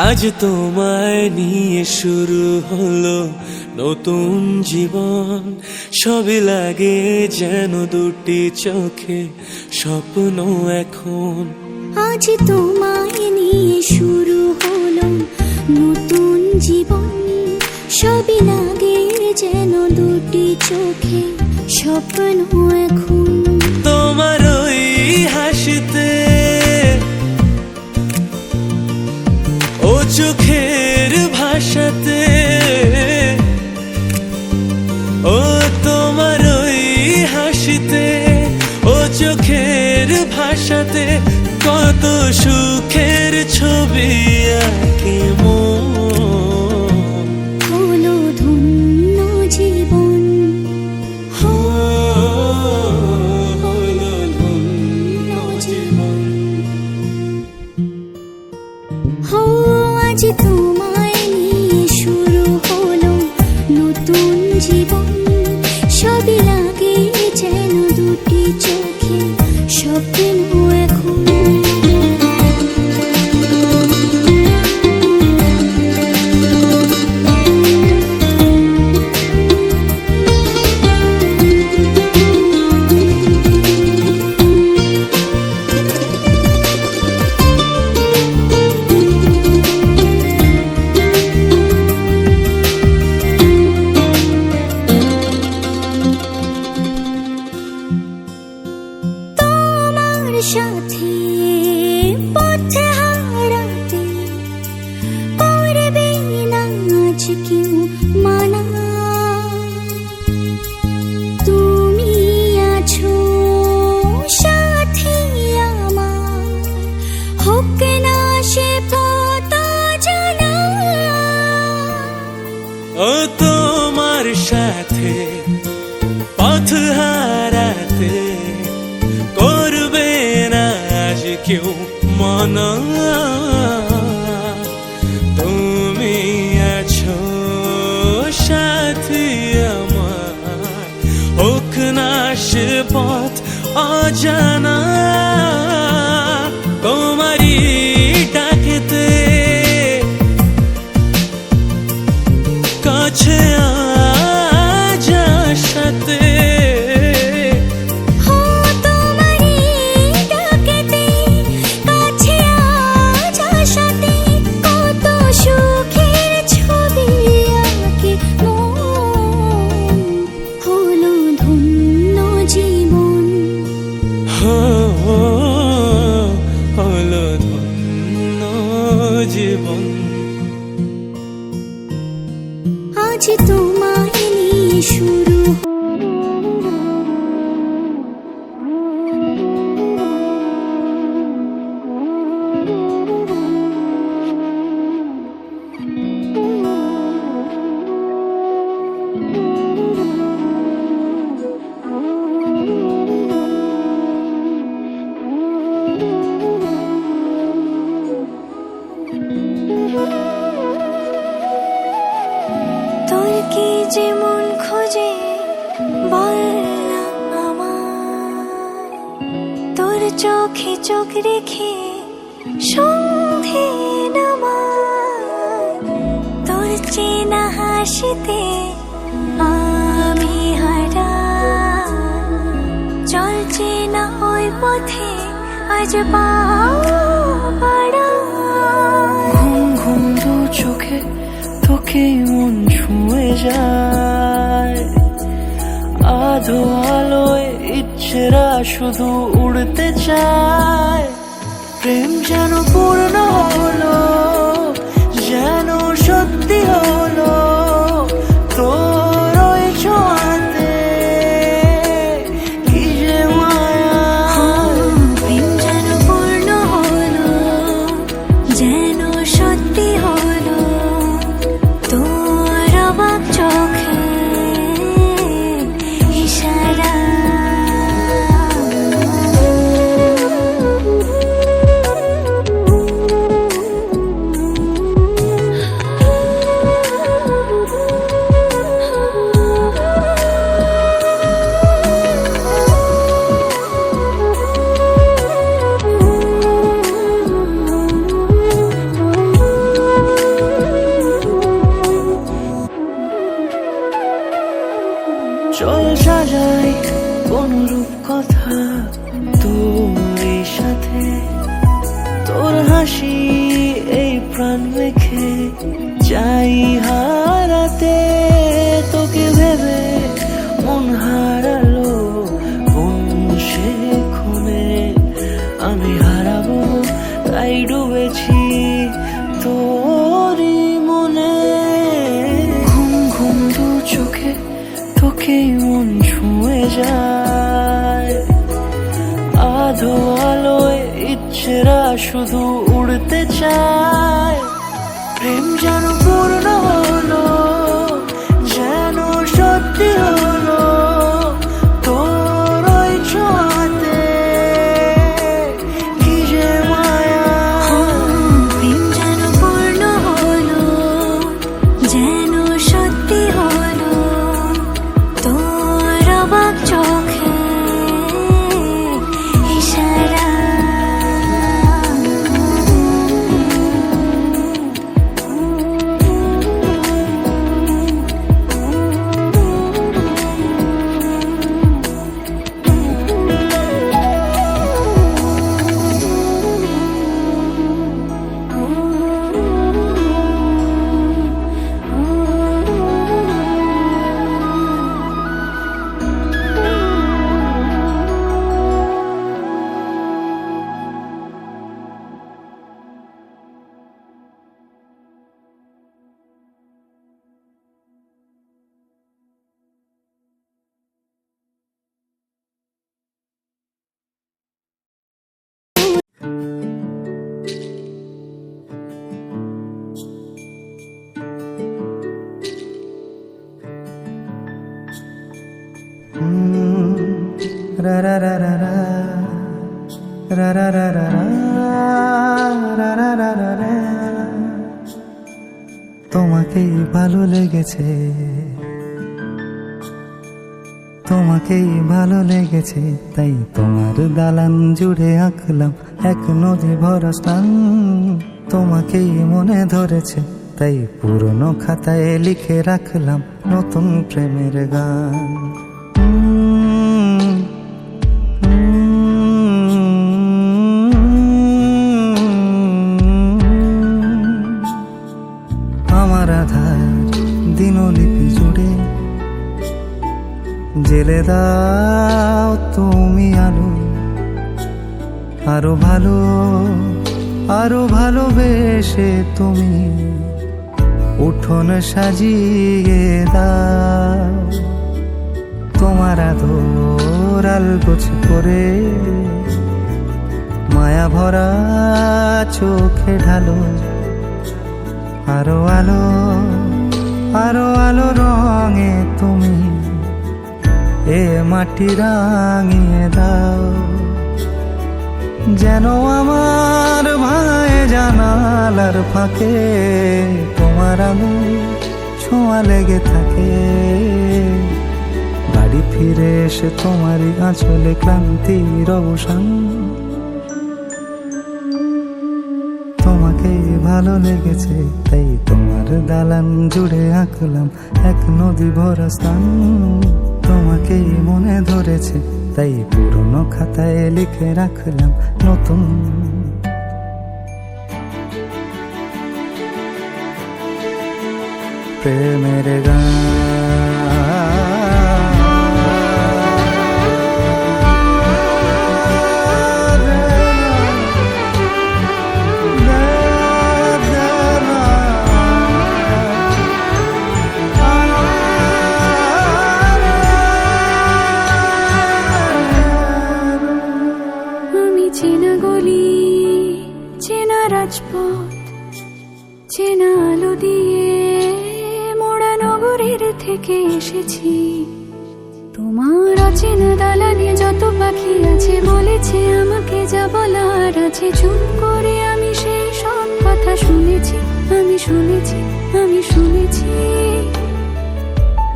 আজ তোমায় নিয়ে শুরু হলো নতুন জীবন, সবই লাগে যেন দুটি চোখে স্বপ্ন এখন। আজ তোমায় নিয়ে শুরু হলো নতুন জীবন, সবই লাগে যেন দুটি চোখে স্বপ্ন এখন। তোমার ওই হাসিতে, ও চোখের ভাষাতে, ও তোমার ওই হাসিতে, ও চোখের ভাষাতে কত সুখের ছবি আঁকে মন। হলো ধন্য জীবন, হলো ধন্য জীবন। হো আজ তোমায় নিয়ে শুরু হলো নতুন জীবন, সবই লাগে যেন দুটি চোখে স্বপ্ন এখন। সাথে পথে হারাতে করবে না আজ কেউ মানা। তুমি আছো সাথী আমার, হোক না সে পথ জানা। ও তোমার সাথে পথ হারাতে করবে না আজ কেউ মানা। তুমি আছো সাথী আমার, হোক না সে পথ অজানা। তোমারই ডাকেতে কাছে আজ সাথে, হলো ধন্য জীবন। আজ তোমায় নিয়ে শুরু তোর কি যেমন খোঁজে বল না আমার, তোর চোখে চোখ রেখে সন্ধে নামার। তোর চেনা হাসিতে আমি হারা, চলছে না ওই পথে আজ পাড়া। ঘুম ঘুম দু চোখে তোকে মন ছুঁয়ে যায়, আধো আলোয় ইচ্ছেরা শুধু উড়তে চায়। প্রেম যেন পূর্ণ হলো, যেন সত্যি হলো তোর ওই ছোঁয়াতে, কি যে মায়া। প্রেম যেন পূর্ণ হলো, যেন সত্যি হলো তোর অবাক চোখে ইশারা। চল সাজাই কোন রূপ কথা তোর এই সাথে, তোর হাসি এই প্রাণ রেখে চাই হারাতে, তোকে ভেবে মন হারালো কোন সে ক্ষণে, আমি হারাবো তাই ডুবেছি তোরই মনে। ঘুম ঘুম দু চোখে তোকেই মন ছুঁয়ে যায়, আধো আলোয় ইচ্ছেরা শুধু উড়তে চায়। প্রেম যেন পূর্ণ হলো, যেন সত্যি হলো তোর ওই ছোঁয়াতে, কি যে মায়া। প্রেম যেন পূর্ণ হলো, যেন সত্যি হলো তোর অবাক চোখে ইশারা। রা রা রা রা রা রা রা রা রা রা রা রা রা রা। তোমাকেই ভালো লেগেছে, তোমাকেই ভালো লেগেছে, তাই তোমার দালান জুড়ে আঁকলাম এক নদী ভরা স্থান। তোমাকেই মনে ধরেছে, তাই পুরনো খাতায় লিখে রাখলাম নতুন প্রেমের গান। আমার আধার দিনলিপি জুড়ে জেলে দাও তুমি আলো, আরো ভালো আরো ভালোবেসে তুমি উঠোন সাজিয়ে দাও। তোমার আদর আলগোছ করে মায়া ভরা চোখে ঢালো, আরো আলো আরো আলো রঙে তুমি এ মাটি রাঙিয়ে দাও। যেন আমার ভাই জানালার ফাঁকে তোমার আলো ছোঁয়া লেগে থাকে। বাড়ি ফিরে এসে তোমারই আঁচলে ক্লান্তির অবসান। তোমাকে ভালো লেগেছে, তাই তোমার দালান জুড়ে আঁকলাম এক নদী ভরা স্থান। তোমাকেই মনে ধরেছে, তাই পুরনো খাতায় লিখে রাখলাম নতুন প্রেমের গান। চেনা গলি, চেনা রাজপথ, চেনা আলো দিয়ে মোড়া নগরের থেকে এসেছি। তোমার অচেনা দালানে যত পাখি আছে বলেছে আমাকে যা বলার আছে। চুপ করে আমি সেই সব কথা শুনেছি, আমি শুনেছি, আমি শুনেছি।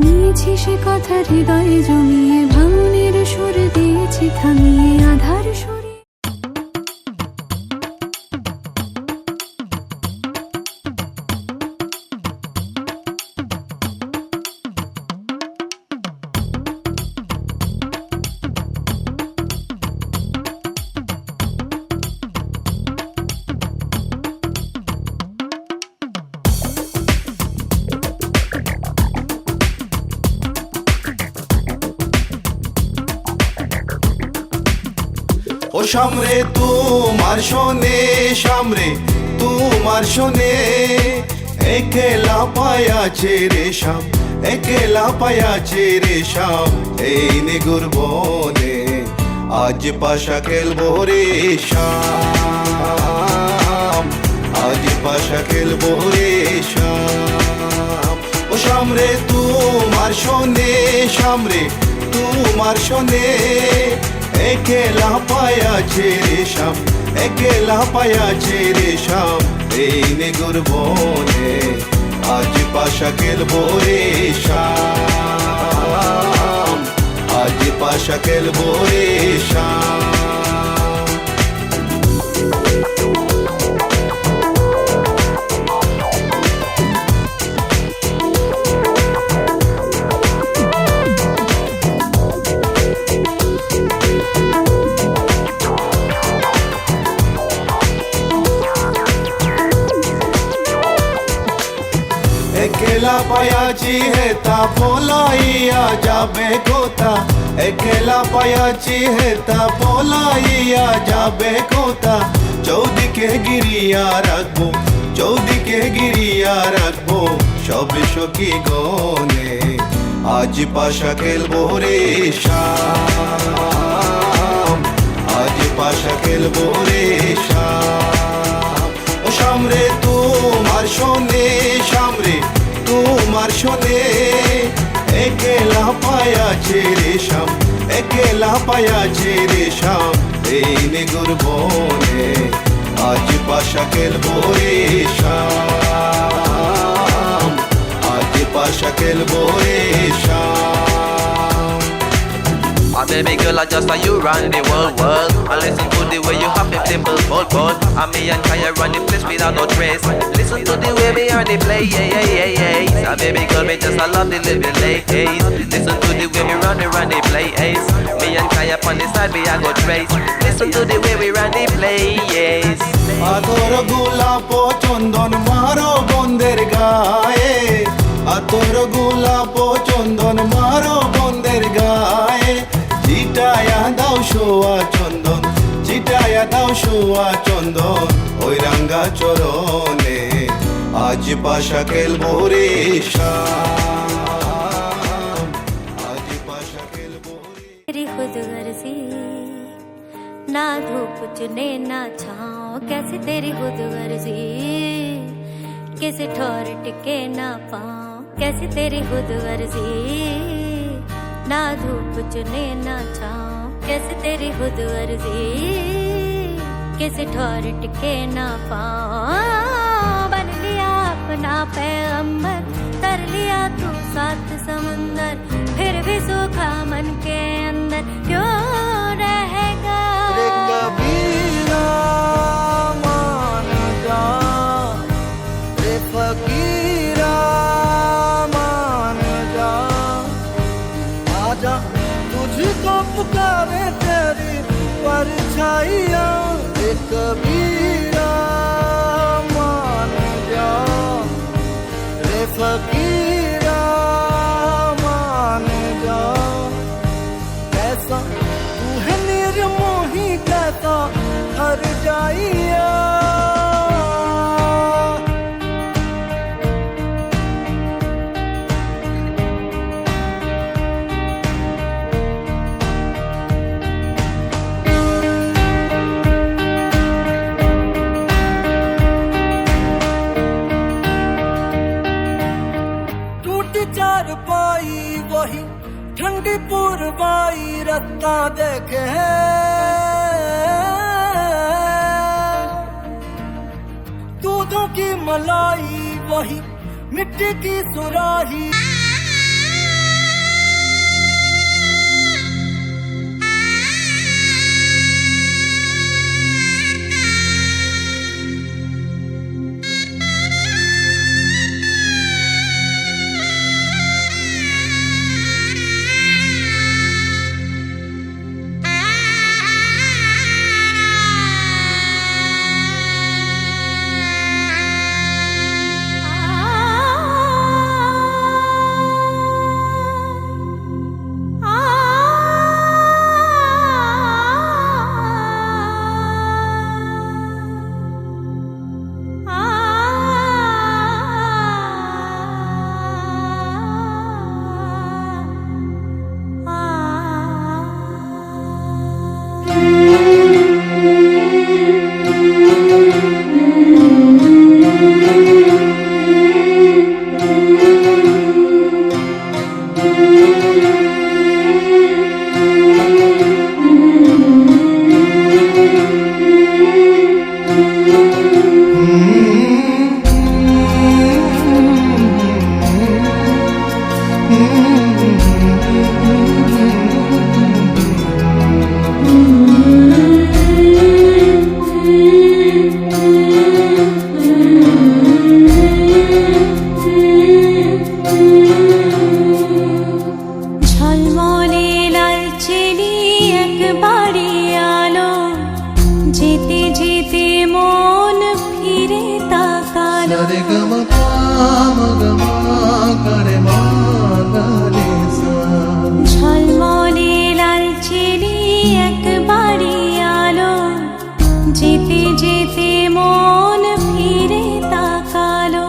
নিয়েছি সে কথা হৃদয়ে জমিয়ে, ভাঙনের সুর দিয়েছি থামিয়ে আধার সুর। ও সামরে তোমার শোনে, সামরে তোমার শোনে, একলা পায়াছে রে শাম, একলা পায়াছে রে শাম, এই নিগুর বনে আজ পাশা খেলবো রে শাম, আজ পাশা খেলবো রে শাম। ও সামরে তোমার শোনে, সামরে তোমার শোনে, একলা পায়াছে রে শাম, একলা পায়াছে রে শাম, এই নিগুর বনে আজ পাশা খেলবো রে শাম, আজ পাশা খেলবো রে শাম। একলা পায়াছি হেতা পলাইয়া যাবে কোথা, একলা পায়াছি হেতা পলাইয়া যাবে কোথা, চৌদিকে গিরিয়া রাখবো, চৌদিকে গিরিয়া রাখবো সব সখী গনে আজ পাশা খেলবো রে শাম, আজ পাশা খেলবো রে শাম। ও সামরে তোমার শোনে, সামরে তোমার শোনে, একলা পায়াছে রে শাম, একলা পায়াছে রে শাম, এই নিগুর বনে আজ পাশা খেলবো রে শাম, আজ পাশা খেলবো রে শাম। My baby girl, I just saw you run the world. I listen to the way you have them dimple, bold. And me and Kaya run the place without no trace. Listen to the way me hear they play, yeah. My baby girl, me just I love the living late. Listen to the way me run they play, ace. Me and Kaya on the side, me I go trace. Listen to the way we run they play, yes. আতর গোলাপ চন্দন মারো বন্দের গায়ে, আতর গোলাপ চন্দন মারো বন্দের গায়ে, চিটায়া দাও সোয়া চন্দন, চিটায়া দাও সোয়া চন্দন ওই রাঙ্গা চরণে আজ পাশা খেলবো রে শাম, আজ পাশা খেলবো রে। तेरी खुद गर्जी ना धूप चुने ना छाँव, कैसे तेरी खुद गर्जी किसी ठोर टिके ना पाँव, कैसे तेरी खुद गर्जी ना धूप चुने ना छाँव, कैसे तेरी खुद गर्जी किसी ठोर टिके ना पाँव। बन लिया अपना पैगंबर, तर लिया तू सात समंदर, फिर भी सूखा मन के अंदर क्यों रहेगा। रे कबीरा मान जा, रे फकीरा मान जा, आजा तुझको पुकारे तेरी परछाइयाँ, रे कबीरा मान जा, रे फकीरा मान जा, कैसा तू है निर्मोही कैसा हर जाइया। टूटी चार पाई वही ठंडी पुरवाई रत्ता देखे है, दूधों की मलाई वही मिट्टी की सुराही। যেতে মন ফিরে তাকালো,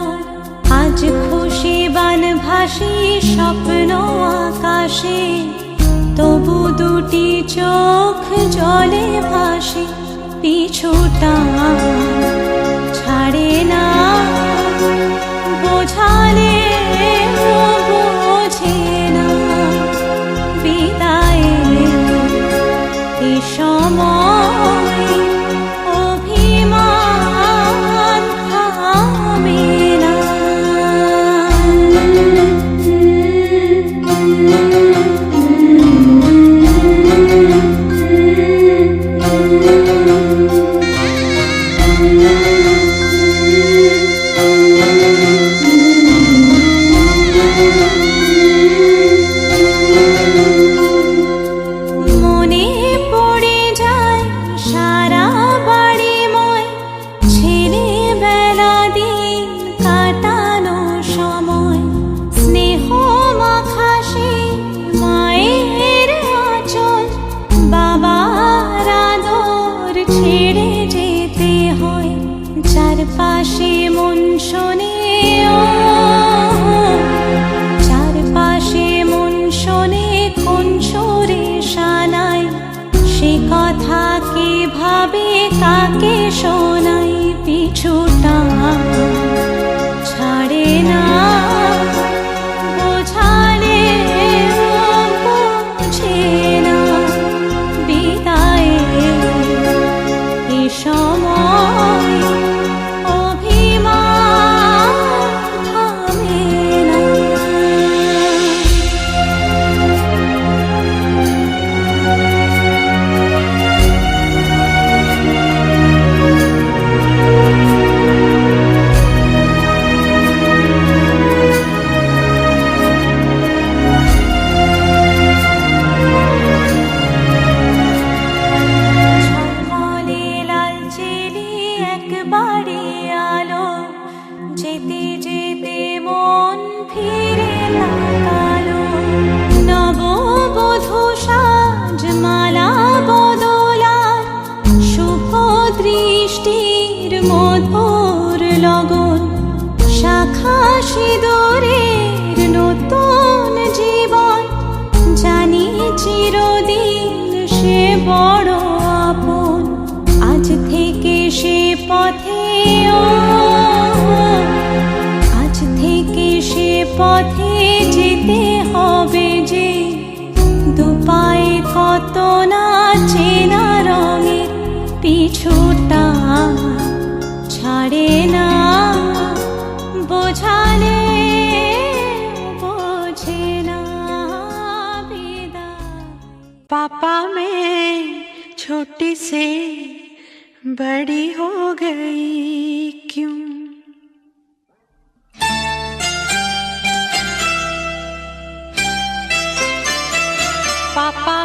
আজ খুশি বান ভাসি স্বপ্ন আকাশে, তবু দুটি চোখ জলে ভাসে, পিছুটা ছাড়ে না, বোঝালে বোঝে না, বিদায়ের এ সময় অভিমান থামে না। মনে পড়ে যায় সারা বাড়িময় ছেলেবেলা দিন কাটানো সময়, স্নেহ মাখাসে মায়ের আঁচল, বাবার আদর ছেড়ে যেতে হয়, চারপাশে মন শোনে চারপাশে মন শোনে কোন সুরে শানায়, সে কথা কে ভাবে কাকে শোনাই, পিছুটা ছাড়ে না, বোঝালে বোঝে না, বিদায়ের এ সময় অভিমান থামে না। ঝলমলে লাল চিলি একবারে আলো, যেতে যেতে মন ফিরে তাকালো, নববধূ সাজমালা বদলার শুভ দৃষ্টির মধুর লগন, শাখা সিঁদুরের নতুন জীবন, জানি চিরদিন সে বড় আপন, আজ থেকে সে পথে আজ থেকে সে পথে যেতে হবে যে, দুপায়ে কত না চেনা রঙের, পিছুটা ছাড়ে না, বোঝালে বোঝে না, বিদায়। पापा मैं छोटी से बड़ी हो गई क्यों? पापा